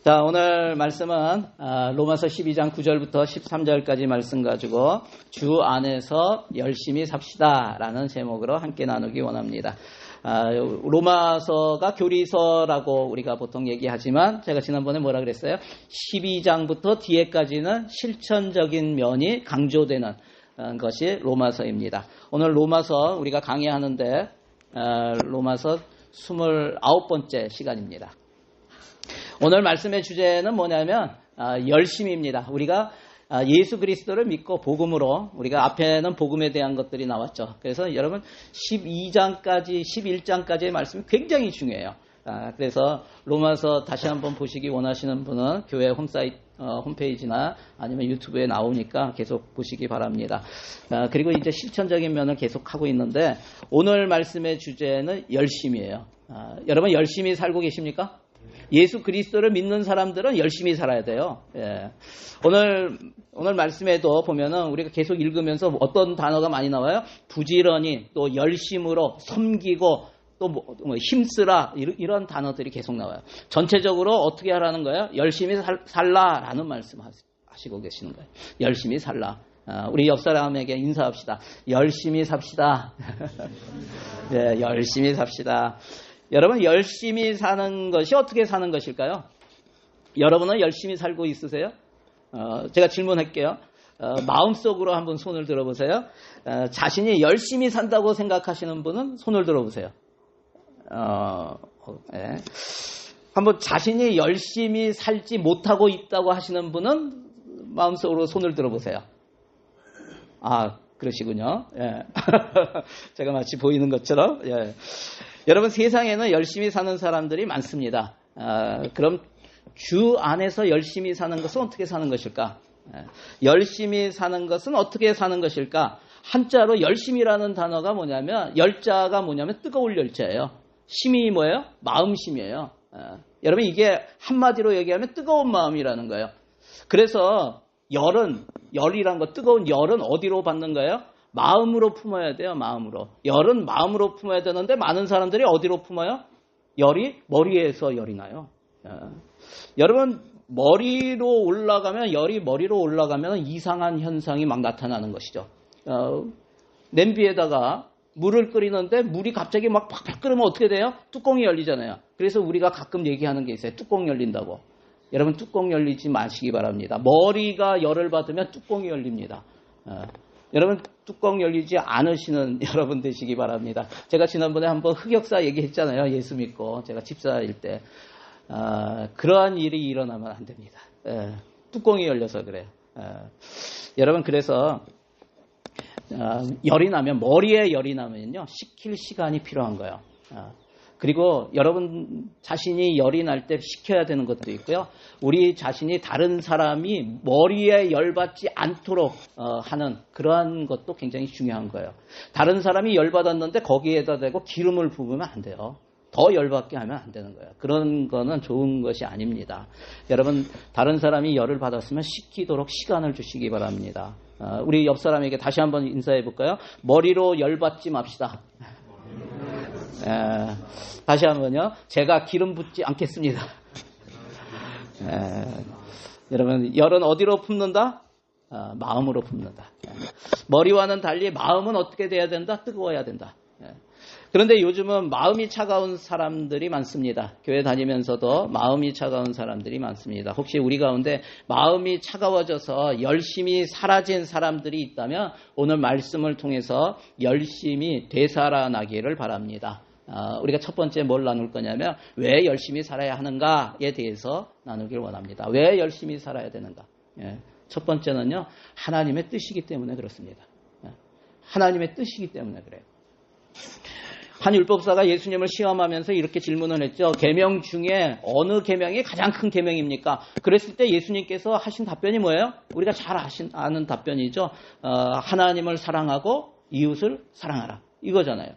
자, 오늘 말씀은 로마서 12장 9절부터 13절까지 말씀 가지고 주 안에서 열심히 삽시다라는 제목으로 함께 나누기 원합니다. 로마서가 교리서라고 우리가 보통 얘기하지만 제가 지난번에 뭐라 그랬어요? 12장부터 뒤에까지는 실천적인 면이 강조되는 것이 로마서입니다. 오늘 로마서 우리가 강의하는데 로마서 29번째 시간입니다. 오늘 말씀의 주제는 뭐냐면 열심입니다. 우리가 예수 그리스도를 믿고 복음으로, 우리가 앞에는 복음에 대한 것들이 나왔죠. 그래서 여러분 12장까지 11장까지의 말씀이 굉장히 중요해요. 그래서 로마서 다시 한번 보시기 원하시는 분은 교회 홈페이지나 아니면 유튜브에 나오니까 계속 보시기 바랍니다. 그리고 이제 실천적인 면을 계속 하고 있는데 오늘 말씀의 주제는 열심이에요. 여러분 열심히 살고 계십니까? 예수 그리스도를 믿는 사람들은 열심히 살아야 돼요. 예. 오늘 말씀에도 보면은 우리가 계속 읽으면서 어떤 단어가 많이 나와요? 부지런히, 또 열심으로, 섬기고, 또 힘쓰라, 이런 단어들이 계속 나와요. 전체적으로 어떻게 하라는 거예요? 열심히 살라라는 말씀 하시고 계시는 거예요. 열심히 살라. 우리 옆 사람에게 인사합시다. 열심히 삽시다. 네, 열심히 삽시다. 여러분 열심히 사는 것이 어떻게 사는 것일까요? 여러분은 열심히 살고 있으세요? 제가 질문할게요. 마음속으로 한번 손을 들어보세요. 자신이 열심히 산다고 생각하시는 분은 손을 들어보세요. 네. 한번 자신이 열심히 살지 못하고 있다고 하시는 분은 마음속으로 손을 들어보세요. 그러시군요. 예. 제가 마치 보이는 것처럼. 예. 여러분 세상에는 열심히 사는 사람들이 많습니다. 그럼 주 안에서 열심히 사는 것은 어떻게 사는 것일까? 열심히 사는 것은 어떻게 사는 것일까? 한자로 열심이라는 단어가 뭐냐면 열자가 뭐냐면 뜨거울 열자예요. 심이 뭐예요? 마음심이에요. 여러분 이게 한마디로 얘기하면 뜨거운 마음이라는 거예요. 그래서 열이란 거, 뜨거운 열은 어디로 받는 거예요? 마음으로 품어야 돼요. 마음으로. 열은 마음으로 품어야 되는데 많은 사람들이 어디로 품어요? 열이 머리에서 열이 나요. 여러분 머리로 올라가면, 열이 머리로 올라가면 이상한 현상이 막 나타나는 것이죠. 냄비에다가 물을 끓이는데 물이 갑자기 막 팍팍 끓으면 어떻게 돼요? 뚜껑이 열리잖아요. 그래서 우리가 가끔 얘기하는 게 있어요. 뚜껑 열린다고. 여러분 뚜껑 열리지 마시기 바랍니다. 머리가 열을 받으면 뚜껑이 열립니다. 여러분 뚜껑 열리지 않으시는 여러분 되시기 바랍니다. 제가 지난번에 한번 흑역사 얘기했잖아요. 예수 믿고 제가 집사일 때. 그러한 일이 일어나면 안 됩니다. 뚜껑이 열려서 그래요. 여러분 그래서 열이 나면, 머리에 열이 나면요 식힐 시간이 필요한 거예요. 그리고 여러분 자신이 열이 날 때 식혀야 되는 것도 있고요. 우리 자신이 다른 사람이 머리에 열받지 않도록 하는 그러한 것도 굉장히 중요한 거예요. 다른 사람이 열받았는데 거기에다 대고 기름을 부으면 안 돼요. 더 열받게 하면 안 되는 거예요. 그런 거는 좋은 것이 아닙니다. 여러분 다른 사람이 열을 받았으면 식히도록 시간을 주시기 바랍니다. 우리 옆 사람에게 다시 한번 인사해 볼까요? 머리로 열받지 맙시다. 다시 한번요. 제가 기름 붓지 않겠습니다. 여러분 열은 어디로 품는다? 마음으로 품는다. 머리와는 달리 마음은 어떻게 돼야 된다? 뜨거워야 된다. 그런데 요즘은 마음이 차가운 사람들이 많습니다. 교회 다니면서도 마음이 차가운 사람들이 많습니다. 혹시 우리 가운데 마음이 차가워져서 열심히 사라진 사람들이 있다면 오늘 말씀을 통해서 열심히 되살아나기를 바랍니다. 우리가 첫 번째 뭘 나눌 거냐면 왜 열심히 살아야 하는가에 대해서 나누길 원합니다. 왜 열심히 살아야 되는가? 첫 번째는요. 하나님의 뜻이기 때문에 그렇습니다. 하나님의 뜻이기 때문에 그래요. 한 율법사가 예수님을 시험하면서 이렇게 질문을 했죠. 계명 중에 어느 계명이 가장 큰 계명입니까? 그랬을 때 예수님께서 하신 답변이 뭐예요? 우리가 잘 아는 답변이죠. 하나님을 사랑하고 이웃을 사랑하라. 이거잖아요.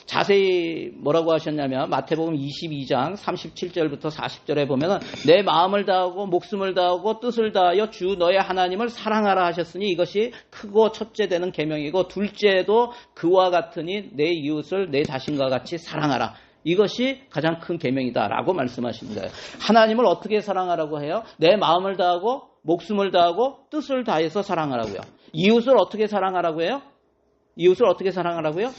자세히 뭐라고 하셨냐면 마태복음 22장 37절부터 40절에 보면 내 마음을 다하고 목숨을 다하고 뜻을 다하여 주 너의 하나님을 사랑하라 하셨으니 이것이 크고 첫째 되는 계명이고 둘째도 그와 같으니 내 이웃을 내 자신과 같이 사랑하라. 이것이 가장 큰 계명이다라고 말씀하시는 거예요. 하나님을 어떻게 사랑하라고 해요? 내 마음을 다하고 목숨을 다하고 뜻을 다해서 사랑하라고요. 이웃을 어떻게 사랑하라고 해요? 이웃을 어떻게 사랑하라고요?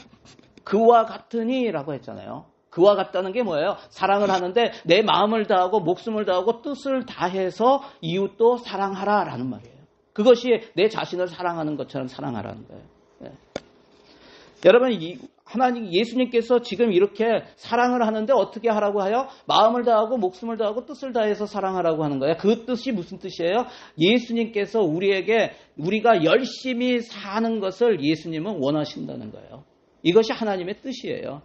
그와 같으니라고 했잖아요. 그와 같다는 게 뭐예요? 사랑을 하는데 내 마음을 다하고 목숨을 다하고 뜻을 다해서 이웃도 사랑하라라는 말이에요. 그것이 내 자신을 사랑하는 것처럼 사랑하라는 거예요. 네. 여러분, 하나님 예수님께서 지금 이렇게 사랑을 하는데 어떻게 하라고 해요? 마음을 다하고 목숨을 다하고 뜻을 다해서 사랑하라고 하는 거예요. 그 뜻이 무슨 뜻이에요? 예수님께서 우리에게 우리가 열심히 사는 것을 예수님은 원하신다는 거예요. 이것이 하나님의 뜻이에요.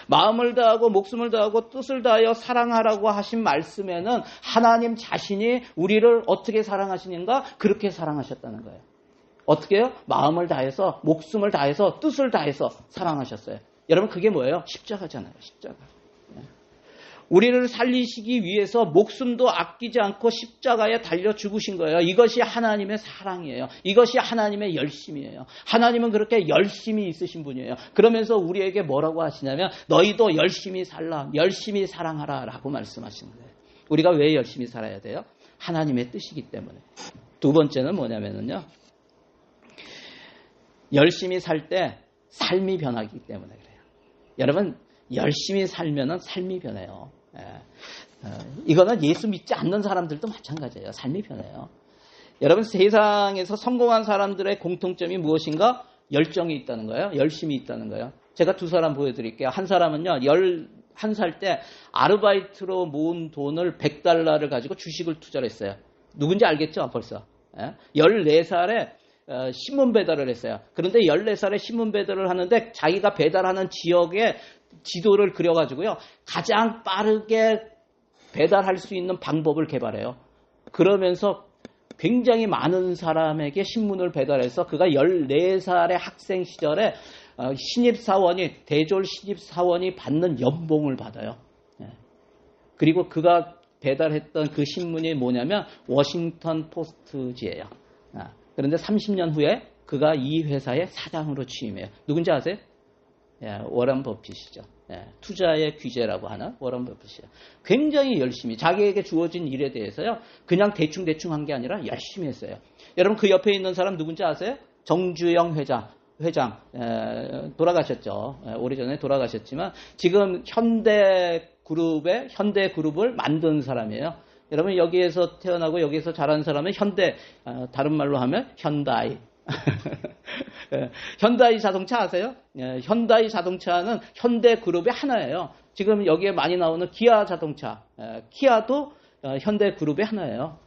마음을 다하고 목숨을 다하고 뜻을 다하여 사랑하라고 하신 말씀에는 하나님 자신이 우리를 어떻게 사랑하시는가? 그렇게 사랑하셨다는 거예요. 어떻게 해요? 마음을 다해서 목숨을 다해서 뜻을 다해서 사랑하셨어요. 여러분 그게 뭐예요? 십자가잖아요. 십자가. 우리를 살리시기 위해서 목숨도 아끼지 않고 십자가에 달려 죽으신 거예요. 이것이 하나님의 사랑이에요. 이것이 하나님의 열심이에요. 하나님은 그렇게 열심히 있으신 분이에요. 그러면서 우리에게 뭐라고 하시냐면 너희도 열심히 살라, 열심히 사랑하라 라고 말씀하시는 거예요. 우리가 왜 열심히 살아야 돼요? 하나님의 뜻이기 때문에. 두 번째는 뭐냐면요. 열심히 살 때 삶이 변하기 때문에 그래요. 여러분 열심히 살면은 삶이 변해요. 이거는 예수 믿지 않는 사람들도 마찬가지예요. 삶이 변해요. 여러분 세상에서 성공한 사람들의 공통점이 무엇인가? 열정이 있다는 거예요. 열심이 있다는 거예요. 제가 두 사람 보여드릴게요. 한 사람은요 11살 때 아르바이트로 모은 돈을 $100를 가지고 주식을 투자를 했어요. 누군지 알겠죠? 벌써 14살에 신문 배달을 했어요. 그런데 14살에 신문 배달을 하는데 자기가 배달하는 지역의 지도를 그려가지고요. 가장 빠르게 배달할 수 있는 방법을 개발해요. 그러면서 굉장히 많은 사람에게 신문을 배달해서 그가 14살의 학생 시절에 신입사원이, 대졸 신입사원이 받는 연봉을 받아요. 그리고 그가 배달했던 그 신문이 뭐냐면 워싱턴 포스트지예요. 그런데 30년 후에 그가 이 회사의 사장으로 취임해요. 누군지 아세요? 워런 버핏이죠. 투자의 귀재라고 하는 워런 버핏이에요. 굉장히 열심히 자기에게 주어진 일에 대해서요. 그냥 대충 한 게 아니라 열심히 했어요. 여러분 그 옆에 있는 사람 누군지 아세요? 정주영 회장 돌아가셨죠. 오래전에 돌아가셨지만 지금 현대그룹을 만든 사람이에요. 여러분 여기에서 태어나고 여기에서 자란 사람은 현대, 다른 말로 하면 현다이. 현다이 자동차 아세요? 현다이 자동차는 현대그룹의 하나예요. 지금 여기에 많이 나오는 기아 자동차, 키아도 현대그룹의 하나예요.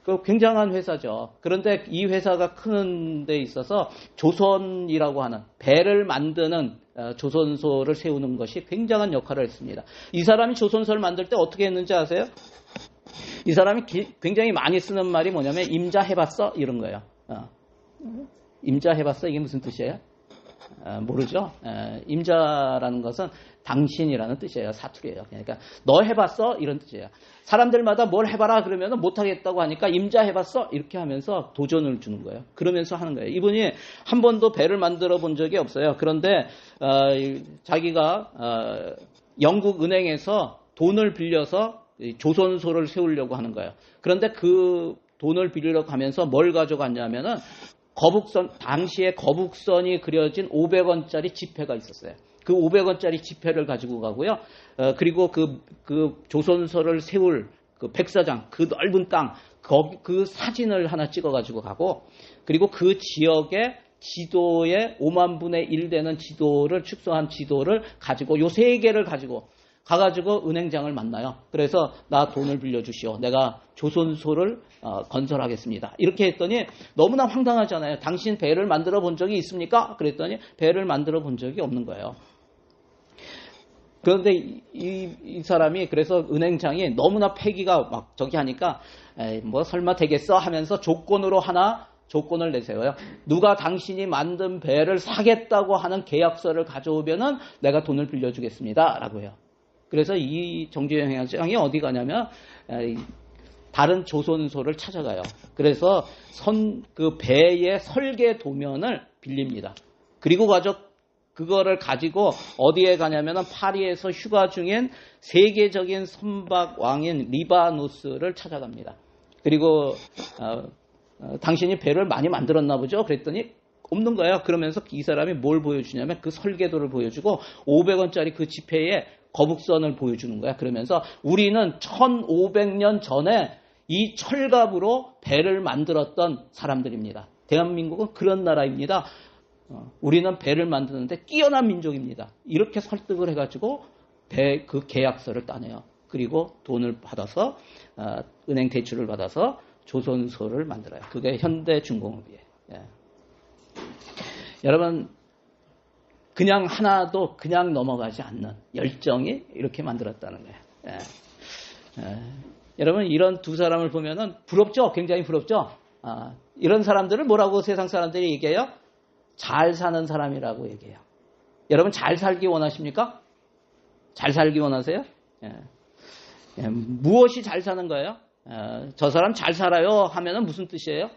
그 굉장한 회사죠. 그런데 이 회사가 크는 데 있어서 조선이라고 하는 배를 만드는 조선소를 세우는 것이 굉장한 역할을 했습니다. 이 사람이 조선소를 만들 때 어떻게 했는지 아세요? 이 사람이 굉장히 많이 쓰는 말이 뭐냐면 임자 해봤어? 이런 거예요. 임자 해봤어? 이게 무슨 뜻이에요? 모르죠? 임자라는 것은 당신이라는 뜻이에요. 사투리예요. 그러니까 너 해봤어? 이런 뜻이에요. 사람들마다 뭘 해봐라 그러면 못하겠다고 하니까 임자 해봤어? 이렇게 하면서 도전을 주는 거예요. 그러면서 하는 거예요. 이분이 한 번도 배를 만들어 본 적이 없어요. 그런데 자기가 영국 은행에서 돈을 빌려서 조선소를 세우려고 하는 거예요. 그런데 그 돈을 빌리러 가면서 뭘 가져갔냐면은 당시에 거북선이 그려진 500원짜리 지폐가 있었어요. 그 500원짜리 지폐를 가지고 가고요. 그리고 그 조선소를 세울 그 백사장, 그 넓은 땅, 그 사진을 하나 찍어 가지고 가고, 그리고 그 지역의 지도의 5만 분의 1 되는 지도를, 축소한 지도를 가지고 요 3개를 가지고 가가지고 은행장을 만나요. 그래서 나 돈을 빌려주시오. 내가 조선소를 건설하겠습니다. 이렇게 했더니 너무나 황당하잖아요. 당신 배를 만들어 본 적이 있습니까? 그랬더니 배를 만들어 본 적이 없는 거예요. 그런데 이 사람이 그래서 은행장이 너무나 패기가 막 저기 하니까 뭐 설마 되겠어 하면서 조건을 내세워요. 누가 당신이 만든 배를 사겠다고 하는 계약서를 가져오면은 내가 돈을 빌려주겠습니다. 라고 해요. 그래서 이 정주영 회장이 어디 가냐면 다른 조선소를 찾아가요. 그래서 그 배의 설계 도면을 빌립니다. 그리고 가서 그거를 가지고 어디에 가냐면은 파리에서 휴가 중인 세계적인 선박 왕인 리바누스를 찾아갑니다. 그리고 당신이 배를 많이 만들었나 보죠? 그랬더니 없는 거예요. 그러면서 이 사람이 뭘 보여주냐면 그 설계도를 보여주고 500원짜리 그 지폐에 거북선을 보여주는 거야. 그러면서 우리는 1500년 전에 이 철갑으로 배를 만들었던 사람들입니다. 대한민국은 그런 나라입니다. 우리는 배를 만드는데 뛰어난 민족입니다. 이렇게 설득을 해가지고 그 계약서를 따내요. 그리고 돈을 받아서 은행 대출을 받아서 조선소를 만들어요. 그게 현대중공업이에요. 예. 여러분 그냥 하나도 그냥 넘어가지 않는 열정이 이렇게 만들었다는 거예요. 예. 여러분 이런 두 사람을 보면은 부럽죠? 굉장히 부럽죠? 이런 사람들을 뭐라고 세상 사람들이 얘기해요? 잘 사는 사람이라고 얘기해요. 여러분 잘 살기 원하십니까? 잘 살기 원하세요? 예. 무엇이 잘 사는 거예요? 저 사람 잘 살아요 하면은 무슨 뜻이에요?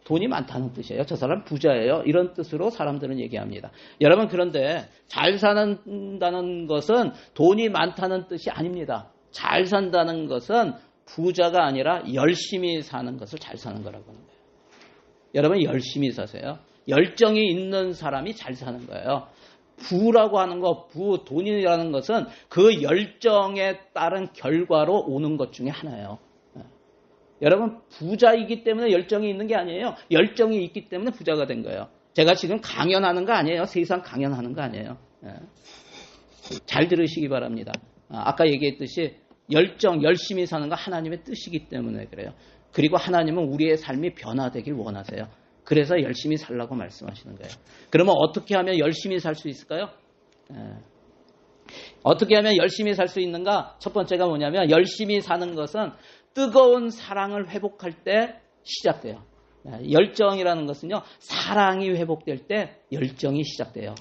돈이 많다는 뜻이에요. 저 사람 부자예요. 이런 뜻으로 사람들은 얘기합니다. 여러분 그런데 잘 산다는 것은 돈이 많다는 뜻이 아닙니다. 잘 산다는 것은 부자가 아니라 열심히 사는 것을 잘 사는 거라고 하는 거예요. 여러분 열심히 사세요. 열정이 있는 사람이 잘 사는 거예요. 부라고 하는 거, 돈이라는 것은 그 열정에 따른 결과로 오는 것 중에 하나예요. 여러분 부자이기 때문에 열정이 있는 게 아니에요. 열정이 있기 때문에 부자가 된 거예요. 제가 지금 강연하는 거 아니에요. 세상 강연하는 거 아니에요. 잘 들으시기 바랍니다. 아까 얘기했듯이 열정, 열심히 사는 거 하나님의 뜻이기 때문에 그래요. 그리고 하나님은 우리의 삶이 변화되길 원하세요. 그래서 열심히 살라고 말씀하시는 거예요. 그러면 어떻게 하면 열심히 살 수 있을까요? 어떻게 하면 열심히 살 수 있는가? 첫 번째가 뭐냐면 열심히 사는 것은 뜨거운 사랑을 회복할 때 시작돼요. 열정이라는 것은요. 사랑이 회복될 때 열정이 시작돼요.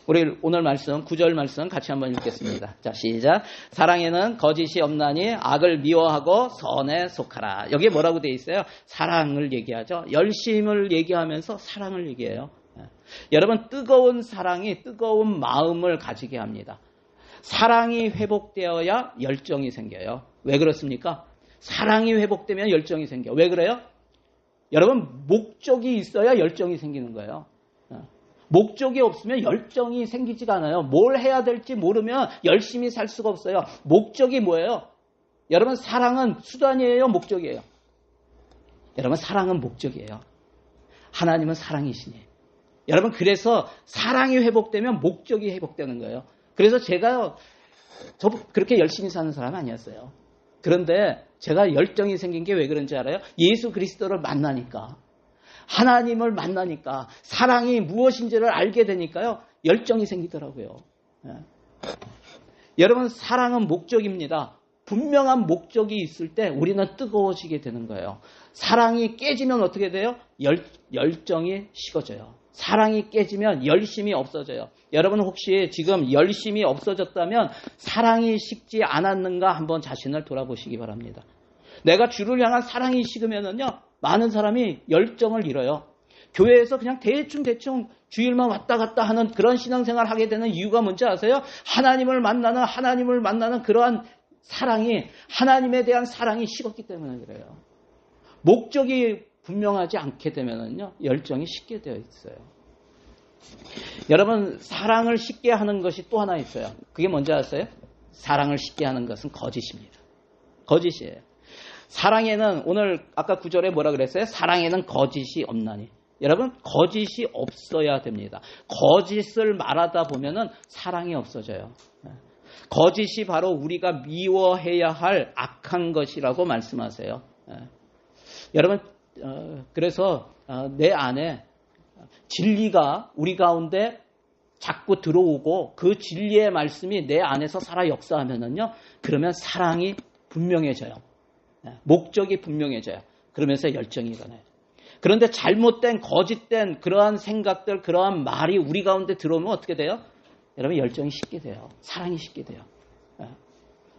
우리 오늘 말씀 9절 말씀 같이 한번 읽겠습니다. 자 시작. 사랑에는 거짓이 없나니 악을 미워하고 선에 속하라. 여기에 뭐라고 되어 있어요? 사랑을 얘기하죠. 열심을 얘기하면서 사랑을 얘기해요. 여러분 뜨거운 사랑이 뜨거운 마음을 가지게 합니다. 사랑이 회복되어야 열정이 생겨요. 왜 그렇습니까? 사랑이 회복되면 열정이 생겨. 왜 그래요? 여러분 목적이 있어야 열정이 생기는 거예요. 목적이 없으면 열정이 생기지가 않아요. 뭘 해야 될지 모르면 열심히 살 수가 없어요. 목적이 뭐예요? 여러분 사랑은 수단이에요? 목적이에요? 여러분 사랑은 목적이에요. 하나님은 사랑이시니. 여러분 그래서 사랑이 회복되면 목적이 회복되는 거예요. 그래서 제가 그렇게 열심히 사는 사람 아니었어요. 그런데 제가 열정이 생긴 게 왜 그런지 알아요? 예수 그리스도를 만나니까. 하나님을 만나니까 사랑이 무엇인지를 알게 되니까요. 열정이 생기더라고요. 여러분 사랑은 목적입니다. 분명한 목적이 있을 때 우리는 뜨거워지게 되는 거예요. 사랑이 깨지면 어떻게 돼요? 열정이 식어져요. 사랑이 깨지면 열심이 없어져요. 여러분 혹시 지금 열심이 없어졌다면 사랑이 식지 않았는가 한번 자신을 돌아보시기 바랍니다. 내가 주를 향한 사랑이 식으면은요. 많은 사람이 열정을 잃어요. 교회에서 그냥 대충 주일만 왔다 갔다 하는 그런 신앙생활을 하게 되는 이유가 뭔지 아세요? 하나님을 만나는 그러한 사랑이 하나님에 대한 사랑이 식었기 때문에 그래요. 목적이 분명하지 않게 되면은요. 열정이 식게 되어 있어요. 여러분 사랑을 식게 하는 것이 또 하나 있어요. 그게 뭔지 아세요? 사랑을 식게 하는 것은 거짓입니다. 거짓이에요. 사랑에는 오늘 아까 9절에 뭐라 그랬어요? 사랑에는 거짓이 없나니. 여러분 거짓이 없어야 됩니다. 거짓을 말하다 보면은 사랑이 없어져요. 거짓이 바로 우리가 미워해야 할 악한 것이라고 말씀하세요. 여러분 그래서 내 안에 진리가 우리 가운데 자꾸 들어오고 그 진리의 말씀이 내 안에서 살아 역사하면은요. 그러면 사랑이 분명해져요. 목적이 분명해져요. 그러면서 열정이 일어나요. 그런데 잘못된 거짓된 그러한 생각들 그러한 말이 우리 가운데 들어오면 어떻게 돼요? 여러분 열정이 식게 돼요. 사랑이 식게 돼요.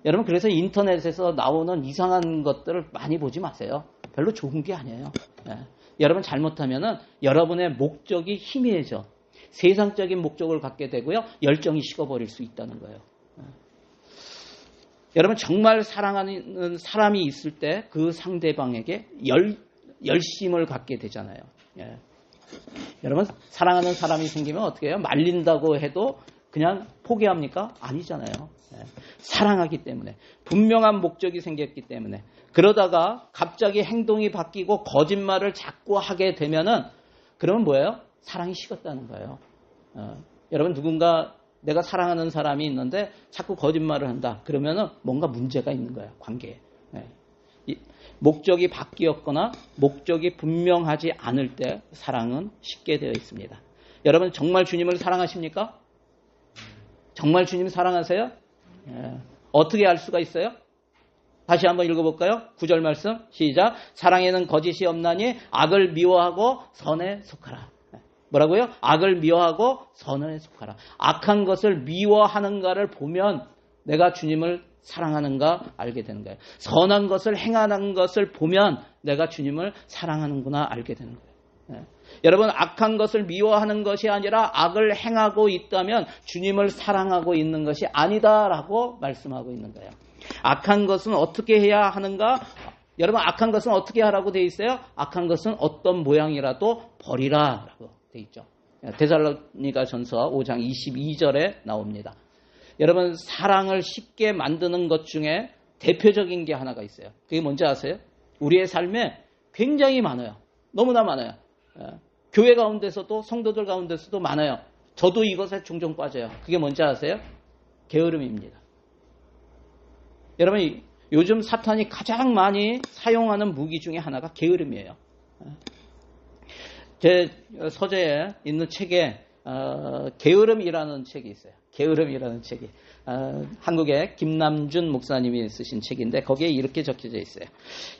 여러분 그래서 인터넷에서 나오는 이상한 것들을 많이 보지 마세요. 별로 좋은 게 아니에요. 여러분 잘못하면은 여러분의 목적이 희미해져. 세상적인 목적을 갖게 되고요. 열정이 식어버릴 수 있다는 거예요. 여러분 정말 사랑하는 사람이 있을 때 그 상대방에게 열심을 갖게 되잖아요. 예. 여러분 사랑하는 사람이 생기면 어떻게 해요? 말린다고 해도 그냥 포기합니까? 아니잖아요. 예. 사랑하기 때문에 분명한 목적이 생겼기 때문에 그러다가 갑자기 행동이 바뀌고 거짓말을 자꾸 하게 되면은 그러면 뭐예요? 사랑이 식었다는 거예요. 여러분 누군가 내가 사랑하는 사람이 있는데 자꾸 거짓말을 한다. 그러면은 뭔가 문제가 있는 거예요. 관계에. 목적이 바뀌었거나 목적이 분명하지 않을 때 사랑은 식게 되어 있습니다. 여러분 정말 주님을 사랑하십니까? 정말 주님 사랑하세요? 어떻게 알 수가 있어요? 다시 한번 읽어볼까요? 9절 말씀 시작. 사랑에는 거짓이 없나니 악을 미워하고 선에 속하라. 뭐라고요? 악을 미워하고 선에 속하라. 악한 것을 미워하는가를 보면 내가 주님을 사랑하는가 알게 되는 거예요. 선한 것을 행하는 것을 보면 내가 주님을 사랑하는구나 알게 되는 거예요. 여러분 악한 것을 미워하는 것이 아니라 악을 행하고 있다면 주님을 사랑하고 있는 것이 아니다라고 말씀하고 있는 거예요. 악한 것은 어떻게 해야 하는가? 여러분 악한 것은 어떻게 하라고 되어 있어요? 악한 것은 어떤 모양이라도 버리라라고 되어 있죠. 데살로니가전서 5장 22절에 나옵니다. 여러분 사랑을 쉽게 만드는 것 중에 대표적인 게 하나가 있어요. 그게 뭔지 아세요? 우리의 삶에 굉장히 많아요. 너무나 많아요. 교회 가운데서도 성도들 가운데서도 많아요. 저도 이것에 종종 빠져요. 그게 뭔지 아세요? 게으름입니다. 여러분 요즘 사탄이 가장 많이 사용하는 무기 중에 하나가 게으름이에요. 제 서재에 있는 책에 게으름이라는 책이 있어요. 게으름이라는 책이 한국의 김남준 목사님이 쓰신 책인데 거기에 이렇게 적혀져 있어요.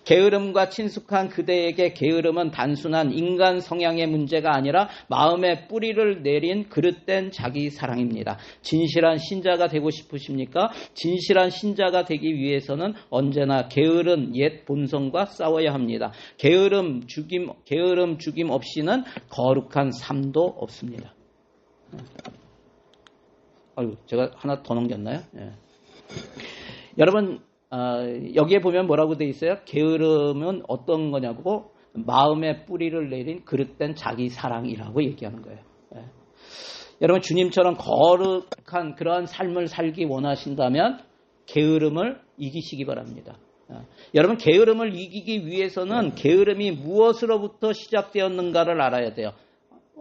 게으름과 친숙한 그대에게 게으름은 단순한 인간 성향의 문제가 아니라 마음의 뿌리를 내린 그릇된 자기 사랑입니다. 진실한 신자가 되고 싶으십니까? 진실한 신자가 되기 위해서는 언제나 게으른 옛 본성과 싸워야 합니다. 게으름 죽임 없이는 거룩한 삶도 없습니다. 제가 하나 더 넘겼나요? 예. 여러분 여기에 보면 뭐라고 되어 있어요? 게으름은 어떤 거냐고 마음의 뿌리를 내린 그릇된 자기 사랑이라고 얘기하는 거예요. 예. 여러분 주님처럼 거룩한 그러한 삶을 살기 원하신다면 게으름을 이기시기 바랍니다. 여러분 게으름을 이기기 위해서는 게으름이 무엇으로부터 시작되었는가를 알아야 돼요.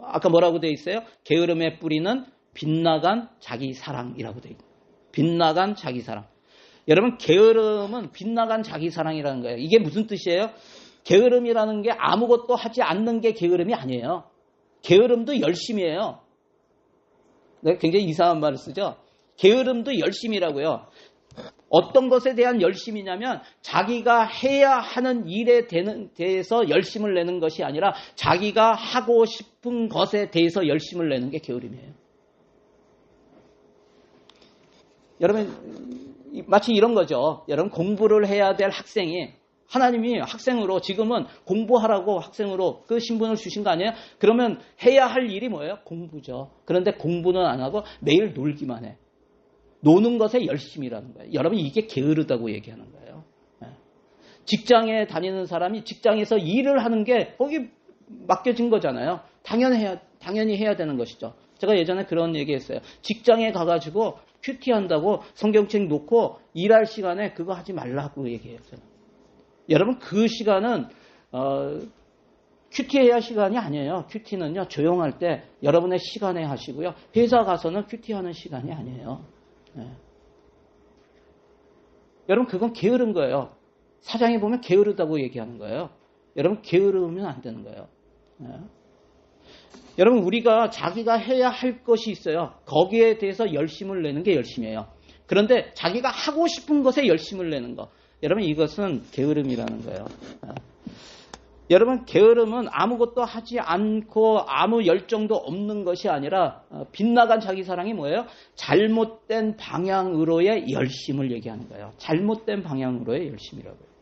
아까 뭐라고 되어 있어요? 게으름의 뿌리는 빗나간 자기 사랑이라고 되어 있어요. 빗나간 자기 사랑. 여러분 게으름은 빗나간 자기 사랑이라는 거예요. 이게 무슨 뜻이에요? 게으름이라는 게 아무것도 하지 않는 게 게으름이 아니에요. 게으름도 열심이에요. 네, 굉장히 이상한 말을 쓰죠. 게으름도 열심이라고요. 어떤 것에 대한 열심이냐면 자기가 해야 하는 일에 대해서 열심을 내는 것이 아니라 자기가 하고 싶은 것에 대해서 열심을 내는 게 게으름이에요. 여러분 마치 이런 거죠. 여러분 공부를 해야 될 학생이 하나님이 학생으로 지금은 공부하라고 학생으로 그 신분을 주신 거 아니에요? 그러면 해야 할 일이 뭐예요? 공부죠. 그런데 공부는 안 하고 매일 놀기만 해. 노는 것에 열심이라는 거예요. 여러분 이게 게으르다고 얘기하는 거예요. 직장에 다니는 사람이 직장에서 일을 하는 게 거기 맡겨진 거잖아요. 당연히 해야 되는 것이죠. 제가 예전에 그런 얘기했어요. 직장에 가가지고 큐티한다고 성경책 놓고 일할 시간에 그거 하지 말라고 얘기했어요. 여러분 그 시간은 큐티해야 할 시간이 아니에요. 큐티는요 조용할 때 여러분의 시간에 하시고요. 회사 가서는 큐티하는 시간이 아니에요. 여러분 그건 게으른 거예요. 사장이 보면 게으르다고 얘기하는 거예요. 여러분 게으르면 안 되는 거예요. 여러분 우리가 자기가 해야 할 것이 있어요. 거기에 대해서 열심을 내는 게 열심이에요. 그런데 자기가 하고 싶은 것에 열심을 내는 거. 여러분 이것은 게으름이라는 거예요. 여러분 게으름은 아무것도 하지 않고 아무 열정도 없는 것이 아니라 빗나간 자기 사랑이 뭐예요? 잘못된 방향으로의 열심을 얘기하는 거예요. 잘못된 방향으로의 열심이라고요.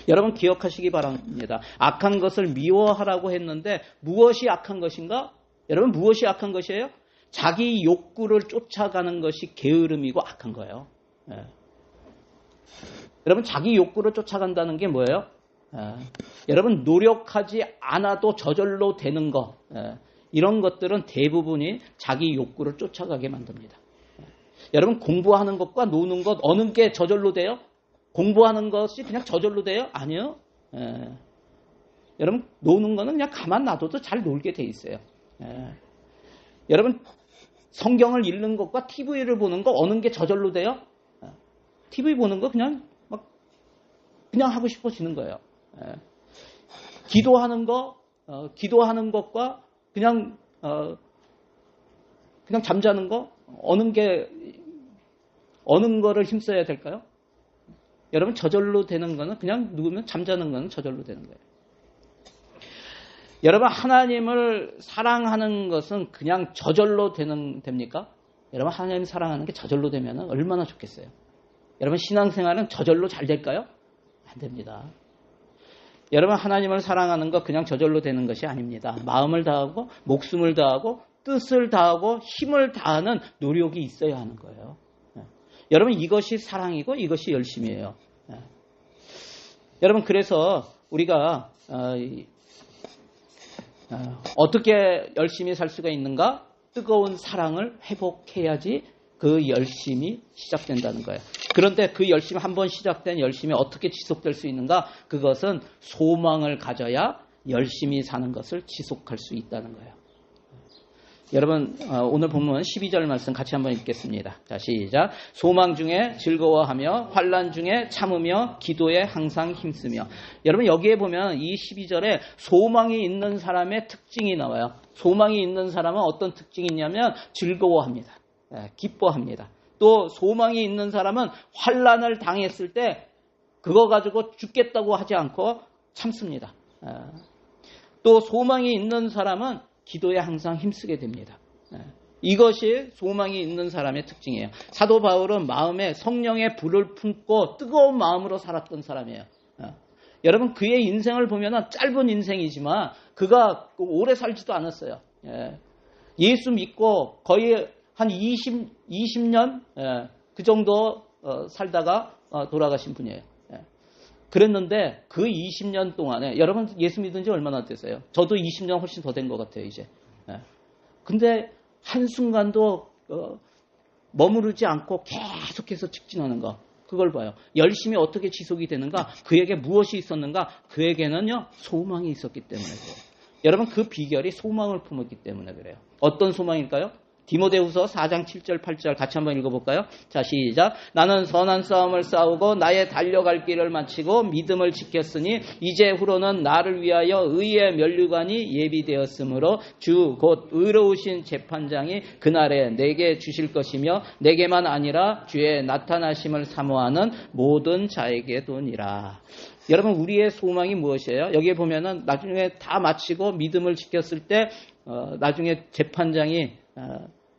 여러분 기억하시기 바랍니다. 악한 것을 미워하라고 했는데 무엇이 악한 것인가? 여러분 무엇이 악한 것이에요? 자기 욕구를 쫓아가는 것이 게으름이고 악한 거예요. 예. 여러분 자기 욕구를 쫓아간다는 게 뭐예요? 여러분 노력하지 않아도 저절로 되는 것, 이런 것들은 대부분이 자기 욕구를 쫓아가게 만듭니다. 여러분 공부하는 것과 노는 것 어느 게 저절로 돼요? 공부하는 것이 그냥 저절로 돼요? 아니요. 여러분 노는 거는 그냥 가만 놔둬도 잘 놀게 돼 있어요. 여러분 성경을 읽는 것과 TV를 보는 거 어느 게 저절로 돼요? TV 보는 거 그냥 하고 싶어지는 거예요. 기도하는 것과 그냥 잠자는 거 어느 거를 힘써야 될까요? 여러분 저절로 되는 거는 그냥 누우면 잠자는 거는 저절로 되는 거예요. 여러분 하나님을 사랑하는 것은 그냥 저절로 됩니까? 여러분 하나님 사랑하는 게 저절로 되면 얼마나 좋겠어요. 여러분 신앙생활은 저절로 잘 될까요? 안 됩니다. 여러분 하나님을 사랑하는 거 그냥 저절로 되는 것이 아닙니다. 마음을 다하고 목숨을 다하고 뜻을 다하고 힘을 다하는 노력이 있어야 하는 거예요. 여러분 이것이 사랑이고 이것이 열심이에요. 여러분 그래서 우리가 어떻게 열심히 살 수가 있는가? 뜨거운 사랑을 회복해야지 그 열심이 시작된다는 거예요. 그런데 그 열심이 한번 시작된 열심이 어떻게 지속될 수 있는가? 그것은 소망을 가져야 열심히 사는 것을 지속할 수 있다는 거예요. 여러분 오늘 본문 12절 말씀 같이 한번 읽겠습니다. 자 시작. 소망 중에 즐거워하며 환난 중에 참으며 기도에 항상 힘쓰며. 여러분 여기에 보면 이 12절에 소망이 있는 사람의 특징이 나와요. 소망이 있는 사람은 어떤 특징이 있냐면 즐거워합니다. 기뻐합니다. 또 소망이 있는 사람은 환난을 당했을 때 그거 가지고 죽겠다고 하지 않고 참습니다. 또 소망이 있는 사람은 기도에 항상 힘쓰게 됩니다. 이것이 소망이 있는 사람의 특징이에요. 사도 바울은 마음에 성령의 불을 품고 뜨거운 마음으로 살았던 사람이에요. 여러분 그의 인생을 보면 짧은 인생이지만 그가 오래 살지도 않았어요. 예수 믿고 거의 한 20년 그 정도 살다가 돌아가신 분이에요. 그랬는데 그 20년 동안에 여러분 예수 믿은 지 얼마나 됐어요? 저도 20년 훨씬 더 된 것 같아요 이제. 근데 한순간도 머무르지 않고 계속해서 직진하는 거, 그걸 봐요. 열심히 어떻게 지속이 되는가? 그에게 무엇이 있었는가? 그에게는요 소망이 있었기 때문에 그래요. 여러분 그 비결이 소망을 품었기 때문에 그래요. 어떤 소망일까요? 디모데후서 4장 7절 8절 같이 한번 읽어볼까요? 자 시작. 나는 선한 싸움을 싸우고 나의 달려갈 길을 마치고 믿음을 지켰으니 이제 후로는 나를 위하여 의의 면류관이 예비되었으므로 주 곧 의로우신 재판장이 그날에 내게 주실 것이며 내게만 아니라 주의 나타나심을 사모하는 모든 자에게도니라. 여러분 우리의 소망이 무엇이에요? 여기에 보면은 나중에 다 마치고 믿음을 지켰을 때 나중에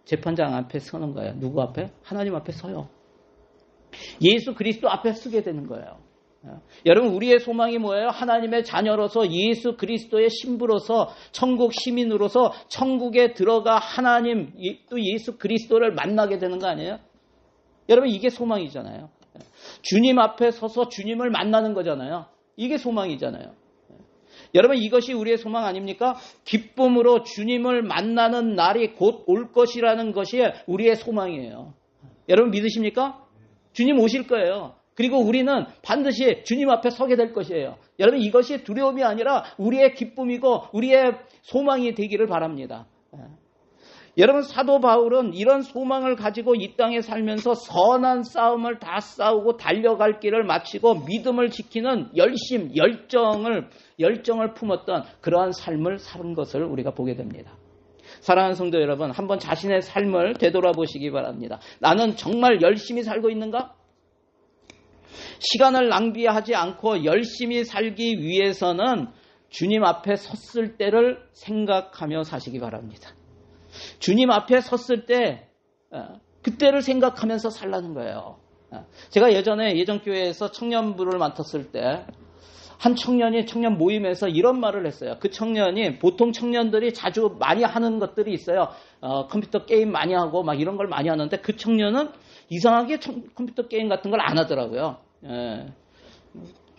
재판장 앞에 서는 거예요. 누구 앞에? 하나님 앞에 서요. 예수 그리스도 앞에 서게 되는 거예요. 여러분 우리의 소망이 뭐예요? 하나님의 자녀로서 예수 그리스도의 신부로서 천국 시민으로서 천국에 들어가 하나님 또 예수 그리스도를 만나게 되는 거 아니에요? 여러분 이게 소망이잖아요. 주님 앞에 서서 주님을 만나는 거잖아요. 이게 소망이잖아요. 여러분 이것이 우리의 소망 아닙니까? 기쁨으로 주님을 만나는 날이 곧 올 것이라는 것이 우리의 소망이에요. 여러분 믿으십니까? 주님 오실 거예요. 그리고 우리는 반드시 주님 앞에 서게 될 것이에요. 여러분 이것이 두려움이 아니라 우리의 기쁨이고 우리의 소망이 되기를 바랍니다. 여러분 사도 바울은 이런 소망을 가지고 이 땅에 살면서 선한 싸움을 다 싸우고 달려갈 길을 마치고 믿음을 지키는 열정을 품었던 그러한 삶을 사는 것을 우리가 보게 됩니다. 사랑하는 성도 여러분, 한번 자신의 삶을 되돌아보시기 바랍니다. 나는 정말 열심히 살고 있는가? 시간을 낭비하지 않고 열심히 살기 위해서는 주님 앞에 섰을 때를 생각하며 사시기 바랍니다. 주님 앞에 섰을 때 그때를 생각하면서 살라는 거예요. 제가 예전 교회에서 청년부를 맡았을 때 한 청년이 청년 모임에서 이런 말을 했어요. 그 청년이 보통 청년들이 자주 많이 하는 것들이 있어요. 컴퓨터 게임 많이 하고 막 이런 걸 많이 하는데 그 청년은 이상하게 컴퓨터 게임 같은 걸 안 하더라고요.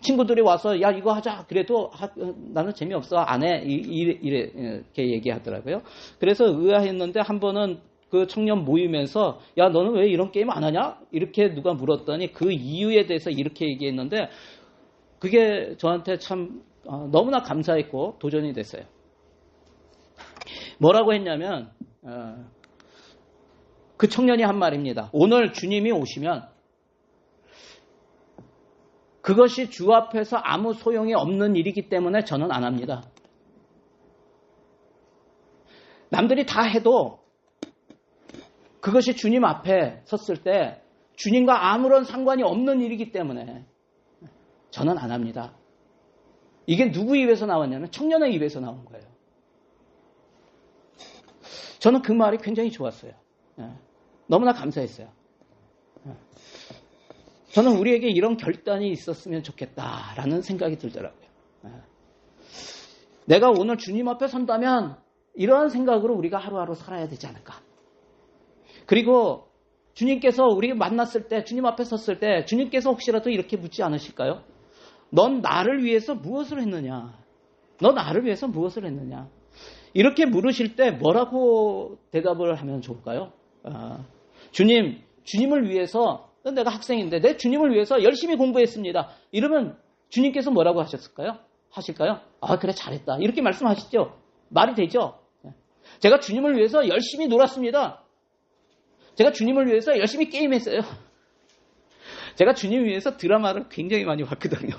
친구들이 와서 야 이거 하자 그래도 나는 재미없어 안 해 이렇게 얘기하더라고요. 그래서 의아했는데 한 번은 그 청년 모임에서 야 너는 왜 이런 게임 안 하냐 이렇게 누가 물었더니 그 이유에 대해서 이렇게 얘기했는데 그게 저한테 참 너무나 감사했고 도전이 됐어요. 뭐라고 했냐면 그 청년이 한 말입니다. 오늘 주님이 오시면 그것이 주 앞에서 아무 소용이 없는 일이기 때문에 저는 안 합니다. 남들이 다 해도 그것이 주님 앞에 섰을 때 주님과 아무런 상관이 없는 일이기 때문에 저는 안 합니다. 이게 누구 입에서 나왔냐면 청년의 입에서 나온 거예요. 저는 그 말이 굉장히 좋았어요. 너무나 감사했어요. 저는 우리에게 이런 결단이 있었으면 좋겠다라는 생각이 들더라고요. 내가 오늘 주님 앞에 선다면 이러한 생각으로 우리가 하루하루 살아야 되지 않을까. 그리고 주님께서 우리가 만났을 때 주님 앞에 섰을 때 주님께서 혹시라도 이렇게 묻지 않으실까요? 넌 나를 위해서 무엇을 했느냐? 너 나를 위해서 무엇을 했느냐? 이렇게 물으실 때 뭐라고 대답을 하면 좋을까요? 주님을 위해서 내가 학생인데 내 주님을 위해서 열심히 공부했습니다. 이러면 주님께서 뭐라고 하실까요? 그래 잘했다. 이렇게 말씀하시죠. 말이 되죠? 제가 주님을 위해서 열심히 놀았습니다. 제가 주님을 위해서 열심히 게임했어요. 제가 주님을 위해서 드라마를 굉장히 많이 봤거든요.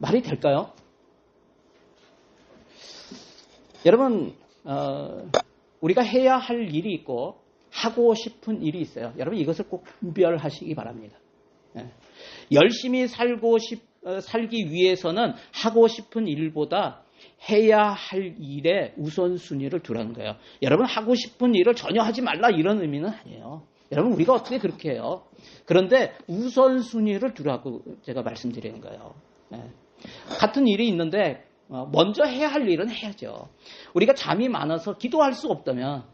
말이 될까요? 여러분 우리가 해야 할 일이 있고 하고 싶은 일이 있어요. 여러분 이것을 꼭 분별하시기 바랍니다. 열심히 살기 위해서는 하고 싶은 일보다 해야 할 일에 우선순위를 두라는 거예요. 여러분 하고 싶은 일을 전혀 하지 말라 이런 의미는 아니에요. 여러분 우리가 어떻게 그렇게 해요? 그런데 우선순위를 두라고 제가 말씀드리는 거예요. 같은 일이 있는데 먼저 해야 할 일은 해야죠. 우리가 잠이 많아서 기도할 수 없다면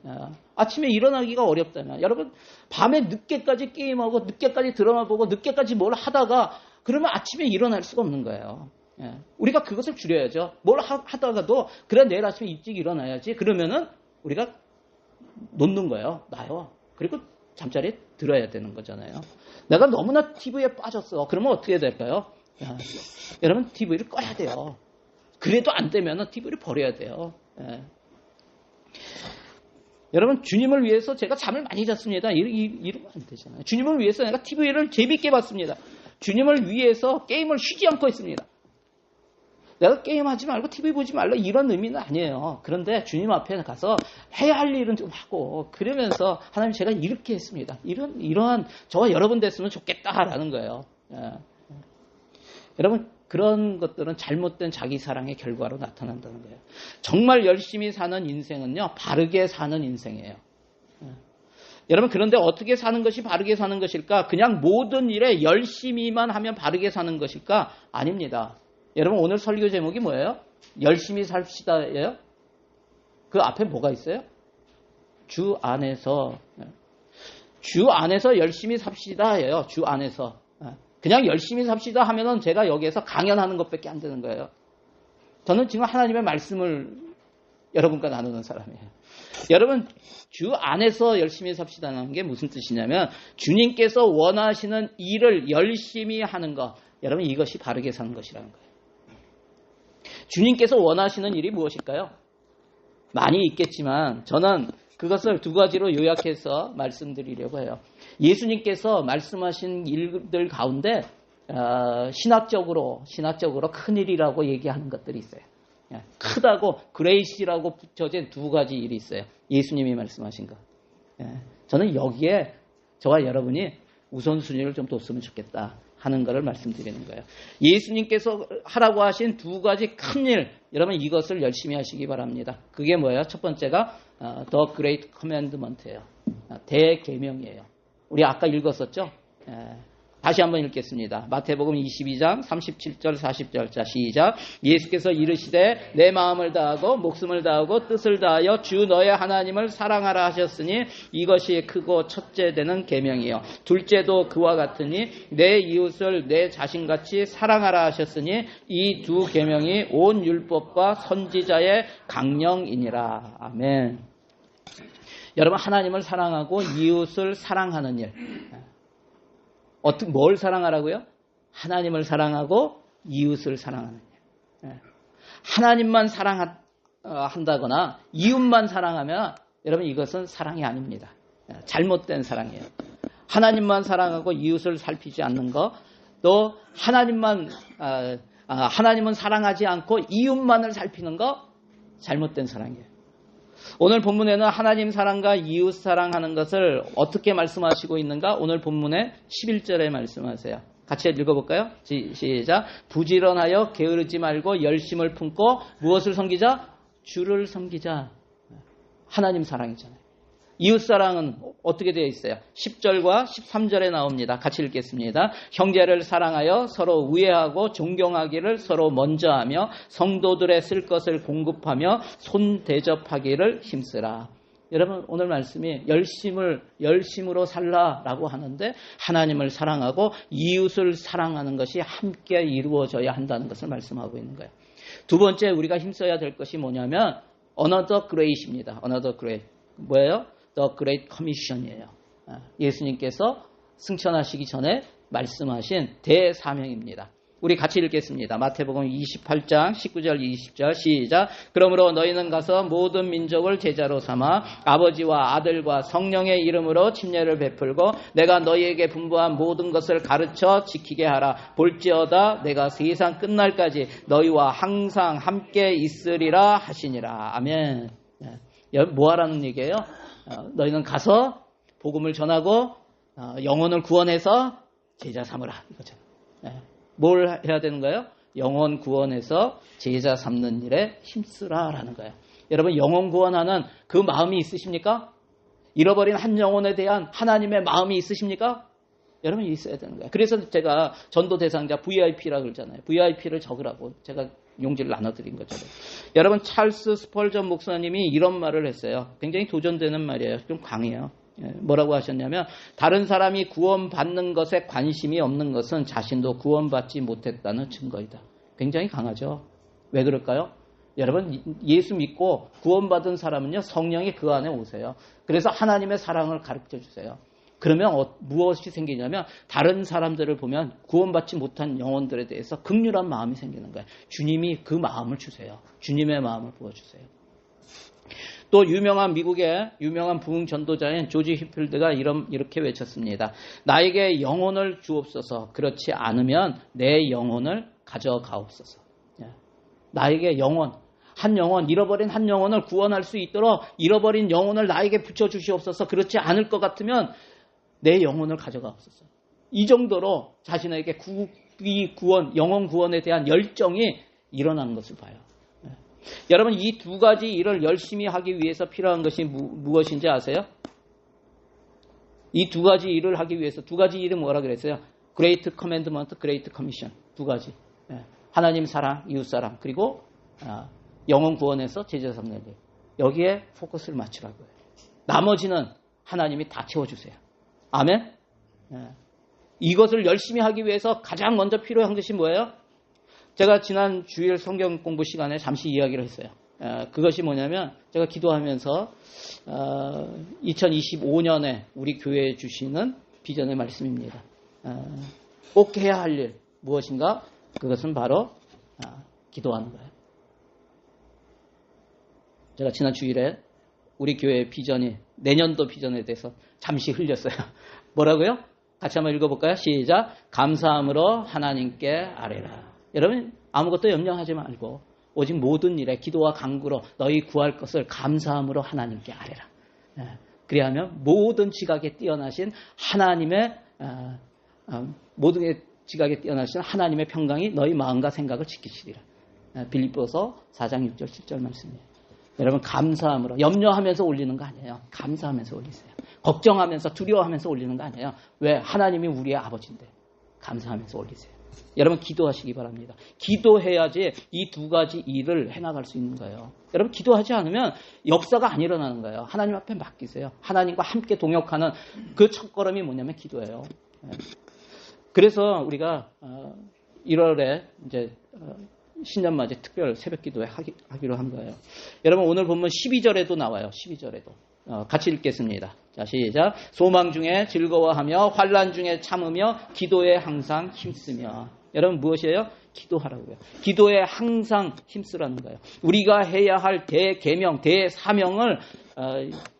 아침에 일어나기가 어렵다면 여러분 밤에 늦게까지 게임하고 늦게까지 드라마 보고 늦게까지 뭘 하다가 그러면 아침에 일어날 수가 없는 거예요. 우리가 그것을 줄여야죠. 뭘 하다가도 그래 내일 아침에 일찍 일어나야지. 그러면은 우리가 놓는 거예요. 나요. 그리고 잠자리에 들어야 되는 거잖아요. 내가 너무나 TV에 빠졌어. 그러면 어떻게 될까요? 여러분 TV를 꺼야 돼요. 그래도 안 되면 TV를 버려야 돼요. 여러분 주님을 위해서 제가 잠을 많이 잤습니다. 이러면 안 되잖아요. 주님을 위해서 내가 TV를 재밌게 봤습니다. 주님을 위해서 게임을 쉬지 않고 했습니다. 내가 게임하지 말고 TV 보지 말라 이런 의미는 아니에요. 그런데 주님 앞에 가서 해야 할 일은 좀 하고 그러면서 하나님 제가 이렇게 했습니다. 이러한 저와 여러분 됐으면 좋겠다라는 거예요. 여러분 그런 것들은 잘못된 자기 사랑의 결과로 나타난다는 거예요. 정말 열심히 사는 인생은요. 바르게 사는 인생이에요. 여러분 그런데 어떻게 사는 것이 바르게 사는 것일까? 그냥 모든 일에 열심히만 하면 바르게 사는 것일까? 아닙니다. 여러분 오늘 설교 제목이 뭐예요? 열심히 삽시다예요? 그 앞에 뭐가 있어요? 주 안에서 열심히 삽시다예요. 주 안에서. 그냥 열심히 삽시다 하면은 제가 여기에서 강연하는 것밖에 안 되는 거예요. 저는 지금 하나님의 말씀을 여러분과 나누는 사람이에요. 여러분 주 안에서 열심히 삽시다는 게 무슨 뜻이냐면 주님께서 원하시는 일을 열심히 하는 것. 여러분 이것이 바르게 사는 것이라는 거예요. 주님께서 원하시는 일이 무엇일까요? 많이 있겠지만 저는 그것을 두 가지로 요약해서 말씀드리려고 해요. 예수님께서 말씀하신 일들 가운데 신학적으로 큰 일이라고 얘기하는 것들이 있어요. 크다고 그레이시라고 붙여진 두 가지 일이 있어요. 예수님이 말씀하신 것. 저는 여기에 저와 여러분이 우선순위를 좀 뒀으면 좋겠다 하는 것을 말씀드리는 거예요. 예수님께서 하라고 하신 두 가지 큰 일, 여러분 이것을 열심히 하시기 바랍니다. 그게 뭐예요? 첫 번째가 The Great Commandment예요. 대계명이에요. 우리 아까 읽었었죠? 다시 한번 읽겠습니다. 마태복음 22장 37절 40절. 자, 시작. 예수께서 이르시되 내 마음을 다하고 목숨을 다하고 뜻을 다하여 주 너의 하나님을 사랑하라 하셨으니 이것이 크고 첫째 되는 계명이요. 둘째도 그와 같으니 내 이웃을 내 자신같이 사랑하라 하셨으니 이 두 계명이 온 율법과 선지자의 강령이니라. 아멘. 여러분, 하나님을 사랑하고 이웃을 사랑하는 일. 뭘 사랑하라고요? 하나님을 사랑하고 이웃을 사랑하는 일. 하나님만 사랑한다거나 이웃만 사랑하면 여러분 이것은 사랑이 아닙니다. 잘못된 사랑이에요. 하나님만 사랑하고 이웃을 살피지 않는 것, 또 하나님은 사랑하지 않고 이웃만을 살피는 것, 잘못된 사랑이에요. 오늘 본문에는 하나님 사랑과 이웃 사랑하는 것을 어떻게 말씀하시고 있는가? 오늘 본문의 11절에 말씀하세요. 같이 읽어볼까요? 시작. 부지런하여 게으르지 말고 열심을 품고 무엇을 섬기자? 주를 섬기자. 하나님 사랑이잖아요. 이웃 사랑은 어떻게 되어 있어요? 10절과 13절에 나옵니다. 같이 읽겠습니다. 형제를 사랑하여 서로 우애하고 존경하기를 서로 먼저 하며 성도들의 쓸 것을 공급하며 손 대접하기를 힘쓰라. 여러분, 오늘 말씀이 열심으로 살라라고 하는데 하나님을 사랑하고 이웃을 사랑하는 것이 함께 이루어져야 한다는 것을 말씀하고 있는 거예요. 두 번째 우리가 힘써야 될 것이 뭐냐면 another great입니다. another great. 뭐예요? The Great Commission이에요. 예수님께서 승천하시기 전에 말씀하신 대사명입니다. 우리 같이 읽겠습니다. 마태복음 28장 19절 20절 시작. 그러므로 너희는 가서 모든 민족을 제자로 삼아 아버지와 아들과 성령의 이름으로 침례를 베풀고 내가 너희에게 분부한 모든 것을 가르쳐 지키게 하라. 볼지어다 내가 세상 끝날까지 너희와 항상 함께 있으리라 하시니라. 아멘. 뭐 하라는 얘기예요? 너희는 가서 복음을 전하고 영혼을 구원해서 제자 삼으라 이거죠. 뭘 해야 되는 거예요? 영혼 구원해서 제자 삼는 일에 힘쓰라라는 거예요. 여러분, 영혼 구원하는 그 마음이 있으십니까? 잃어버린 한 영혼에 대한 하나님의 마음이 있으십니까? 여러분, 있어야 되는 거예요. 그래서 제가 전도 대상자 VIP라고 그러잖아요. VIP를 적으라고 제가 용지를 나눠드린 것처럼. 여러분, 찰스 스펄전 목사님이 이런 말을 했어요. 굉장히 도전되는 말이에요. 좀 강해요. 뭐라고 하셨냐면 다른 사람이 구원받는 것에 관심이 없는 것은 자신도 구원받지 못했다는 증거이다. 굉장히 강하죠. 왜 그럴까요? 여러분, 예수 믿고 구원받은 사람은요, 성령이 그 안에 오세요. 그래서 하나님의 사랑을 가르쳐 주세요. 그러면 무엇이 생기냐면 다른 사람들을 보면 구원받지 못한 영혼들에 대해서 극률한 마음이 생기는 거예요. 주님이 그 마음을 주세요. 주님의 마음을 부어주세요. 또 미국의 유명한 부흥 전도자인 조지 휘필드가 이렇게 외쳤습니다. 나에게 영혼을 주옵소서. 그렇지 않으면 내 영혼을 가져가옵소서. 나에게 잃어버린 한 영혼을 구원할 수 있도록 잃어버린 영혼을 나에게 붙여주시옵소서. 그렇지 않을 것 같으면 내 영혼을 가져가옵소서. 이 정도로 자신에게 영혼 구원에 대한 열정이 일어나는 것을 봐요. 여러분, 이 두 가지 일을 열심히 하기 위해서 필요한 것이 무엇인지 아세요? 이 두 가지 일을 하기 위해서 두 가지 일은 뭐라 그랬어요? Great Commandment, Great Commission. 두 가지. 하나님 사랑, 이웃 사랑, 그리고 영혼 구원에서 제자 삼는 일. 여기에 포커스를 맞추라고요. 나머지는 하나님이 다 채워주세요. 아멘? 이것을 열심히 하기 위해서 가장 먼저 필요한 것이 뭐예요? 제가 지난 주일 성경 공부 시간에 잠시 이야기를 했어요. 그것이 뭐냐면 제가 기도하면서 2025년에 우리 교회에 주시는 비전의 말씀입니다. 꼭 해야 할 일 무엇인가? 그것은 바로 기도하는 거예요. 제가 지난 주일에 우리 교회의 비전이 내년도 비전에 대해서 잠시 흘렸어요. 뭐라고요? 같이 한번 읽어볼까요? 시작. 감사함으로 하나님께 아뢰라. 여러분, 아무것도 염려하지 말고 오직 모든 일에 기도와 간구로 너희 구할 것을 감사함으로 하나님께 아뢰라. 그리하면 모든 지각에 뛰어나신 하나님의 하나님의 평강이 너희 마음과 생각을 지키시리라. 빌립보서 4장 6절 7절 말씀이에요. 여러분, 감사함으로, 염려하면서 올리는 거 아니에요. 감사하면서 올리세요. 걱정하면서 두려워하면서 올리는 거 아니에요. 왜? 하나님이 우리의 아버지인데. 감사하면서 올리세요. 여러분 기도하시기 바랍니다. 기도해야지 이 두 가지 일을 해나갈 수 있는 거예요. 여러분 기도하지 않으면 역사가 안 일어나는 거예요. 하나님 앞에 맡기세요. 하나님과 함께 동역하는 그 첫걸음이 뭐냐면 기도예요. 그래서 우리가 1월에 이제 신년맞이 특별 새벽 기도회 하기로 한 거예요. 여러분 오늘 보면 12절에도 나와요. 12절에도. 같이 읽겠습니다. 자, 시작. 소망 중에 즐거워하며 환난 중에 참으며 기도에 항상 힘쓰며. 여러분 무엇이에요? 기도하라고요. 기도에 항상 힘쓰라는 거예요. 우리가 해야 할 대계명, 대사명을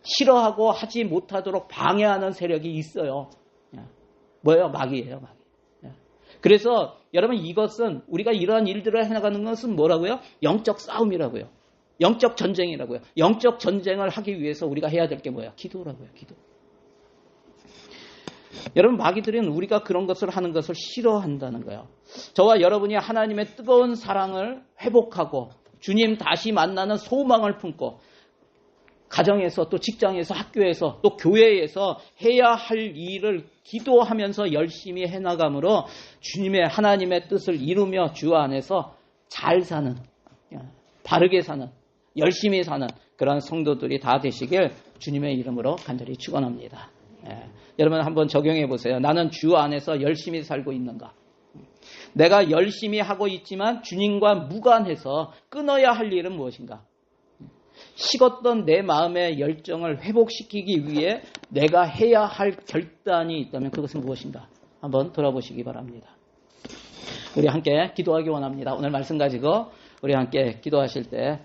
싫어하고 하지 못하도록 방해하는 세력이 있어요. 뭐예요? 마귀예요, 마귀. 그래서 여러분 이것은 우리가 이러한 일들을 해나가는 것은 뭐라고요? 영적 싸움이라고요. 영적 전쟁이라고요. 영적 전쟁을 하기 위해서 우리가 해야 될 게 뭐예요? 기도라고요. 기도. 여러분 마귀들은 우리가 그런 것을 하는 것을 싫어한다는 거예요. 저와 여러분이 하나님의 뜨거운 사랑을 회복하고 주님 다시 만나는 소망을 품고 가정에서 또 직장에서 학교에서 또 교회에서 해야 할 일을 기도하면서 열심히 해나감으로 주님의 하나님의 뜻을 이루며 주 안에서 잘 사는, 바르게 사는, 열심히 사는 그런 성도들이 다 되시길 주님의 이름으로 간절히 축원합니다. 여러분 한번 적용해 보세요. 나는 주 안에서 열심히 살고 있는가? 내가 열심히 하고 있지만 주님과 무관해서 끊어야 할 일은 무엇인가? 식었던 내 마음의 열정을 회복시키기 위해 내가 해야 할 결단이 있다면 그것은 무엇인가? 한번 돌아보시기 바랍니다. 우리 함께 기도하기 원합니다. 오늘 말씀 가지고 우리 함께 기도하실 때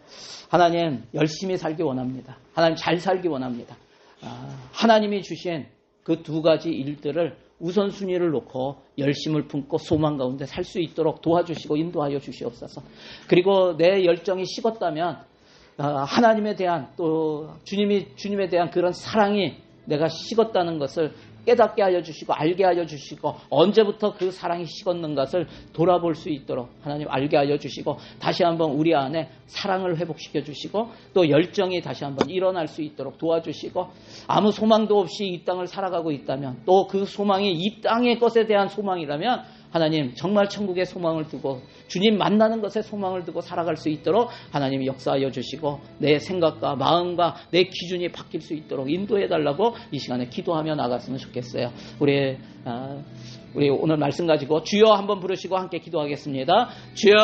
하나님 열심히 살기 원합니다. 하나님 잘 살기 원합니다. 하나님이 주신 그 두 가지 일들을 우선순위를 놓고 열심을 품고 소망 가운데 살 수 있도록 도와주시고 인도하여 주시옵소서. 그리고 내 열정이 식었다면 하나님에 대한 또 주님에 대한 그런 사랑이 내가 식었다는 것을 깨닫게 하여 주시고 알게 하여 주시고 언제부터 그 사랑이 식었는 것을 돌아볼 수 있도록 하나님 알게 하여 주시고 다시 한번 우리 안에 사랑을 회복시켜 주시고 또 열정이 다시 한번 일어날 수 있도록 도와주시고 아무 소망도 없이 이 땅을 살아가고 있다면 또 그 소망이 이 땅의 것에 대한 소망이라면 하나님 정말 천국의 소망을 두고 주님 만나는 것에 소망을 두고 살아갈 수 있도록 하나님이 역사하여 주시고 내 생각과 마음과 내 기준이 바뀔 수 있도록 인도해달라고 이 시간에 기도하며 나갔으면 좋겠어요. 우리 오늘 말씀 가지고 주여 한번 부르시고 함께 기도하겠습니다. 주여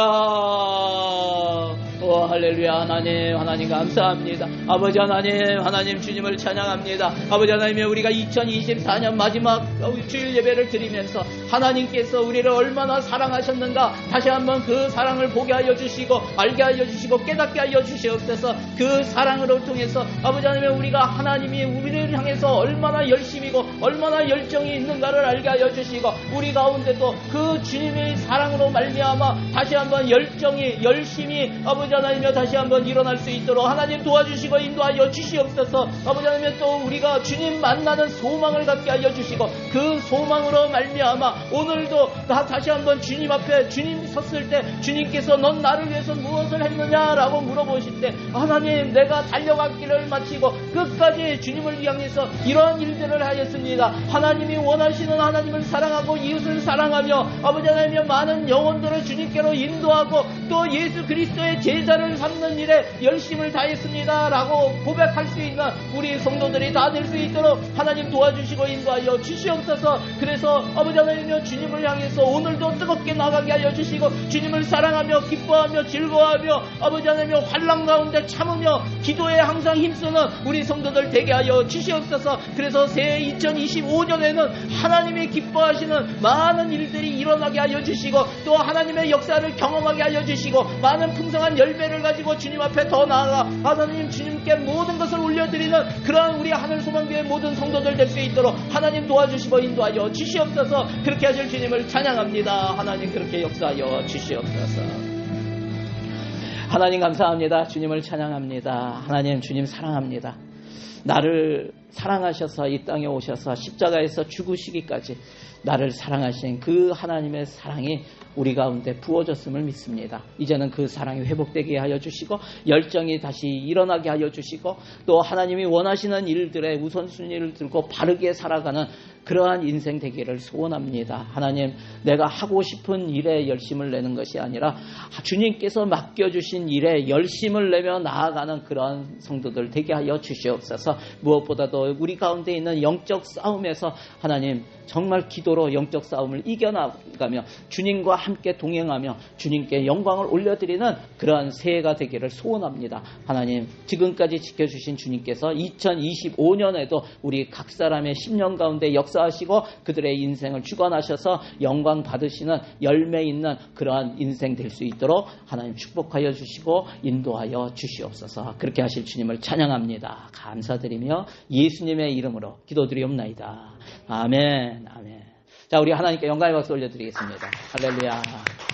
할렐루야. 하나님 감사합니다. 아버지 하나님 주님을 찬양합니다. 아버지 하나님이 우리가 2024년 마지막 주일 예배를 드리면서 하나님께서 우리를 얼마나 사랑하셨는가 다시 한번 그 사랑을 보게 하여 주시고 알게 하여 주시고 깨닫게 하여 주시옵소서. 그 사랑으로 통해서 아버지 하나님 우리가 하나님이 우리를 향해서 얼마나 열심이고 얼마나 열정이 있는가를 알게 하여 주시고 우리 가운데도 그 주님의 사랑으로 말미암아 다시 한번 열심히 아버지 하나님여 다시 한번 일어날 수 있도록 하나님 도와주시고 인도하여 주시옵소서. 아버지 하나님 또 우리가 주님 만나는 소망을 갖게 하여 주시고 그 소망으로 말미암아 오늘도 다시 한번 주님 앞에 주님 섰을 때 주님께서 넌 나를 위해서 무엇을 했느냐라고 물어보실 때 하나님 내가 달려갔기를 마치고 끝까지 주님을 향해서 이러한 일들을 하였습니다. 하나님이 원하시는 하나님을 사랑하고 이웃을 사랑하며 아버지 하나님의 많은 영혼들을 주님께로 인도하고 또 예수 그리스도의 제자를 삼는 일에 열심을 다했습니다 라고 고백할 수 있는 우리 성도들이 다 될 수 있도록 하나님 도와주시고 인도하여 주시옵소서. 그래서 아버지 하나님여 주님을 향해서 오늘도 뜨겁게 나가게 하여 주시고 주님을 사랑하며 기뻐하며 즐거워하며 아버지 하나님여 환난 가운데 참으며 기도에 항상 힘쓰는 우리 성도들 되게 하여 주시옵소서. 그래서 새해 2025년에는 하나님이 기뻐하시는 많은 일들이 일어나게 하여 주시고 또 하나님의 역사를 경험하게 하여 주시고 많은 풍성한 열매를 가지고 주님 앞에 더 나아가 하나님 주님께 모든 것을 올려드리는 그러한 우리 하늘소망교회 모든 성도들 될 수 있도록 하나님 도와주시고 인도하여 주시옵소서. 그렇게 하실 주님을 찬양합니다. 하나님 그렇게 역사하여 주시옵소서. 하나님 감사합니다. 주님을 찬양합니다. 하나님 주님 사랑합니다. 나를 사랑하셔서 이 땅에 오셔서 십자가에서 죽으시기까지 나를 사랑하신 그 하나님의 사랑이 우리 가운데 부어졌음을 믿습니다. 이제는 그 사랑이 회복되게 하여 주시고 열정이 다시 일어나게 하여 주시고 또 하나님이 원하시는 일들의 우선순위를 들고 바르게 살아가는 그러한 인생 되기를 소원합니다. 하나님, 내가 하고 싶은 일에 열심을 내는 것이 아니라 주님께서 맡겨주신 일에 열심을 내며 나아가는 그러한 성도들 되게 하여 주시옵소서. 무엇보다도 우리 가운데 있는 영적 싸움에서 하나님 정말 기도로 영적 싸움을 이겨나가며 주님과 함께 동행하며 주님께 영광을 올려드리는 그러한 새해가 되기를 소원합니다. 하나님, 지금까지 지켜주신 주님께서 2025년에도 우리 각 사람의 10년 가운데 역사하시고 그들의 인생을 주관하셔서 영광 받으시는 열매 있는 그러한 인생 될 수 있도록 하나님 축복하여 주시고 인도하여 주시옵소서. 그렇게 하실 주님을 찬양합니다. 감사드리며 예수님의 이름으로 기도드리옵나이다. 아멘. 아멘. 자, 우리 하나님께 영광의 박수 올려드리겠습니다. 할렐루야.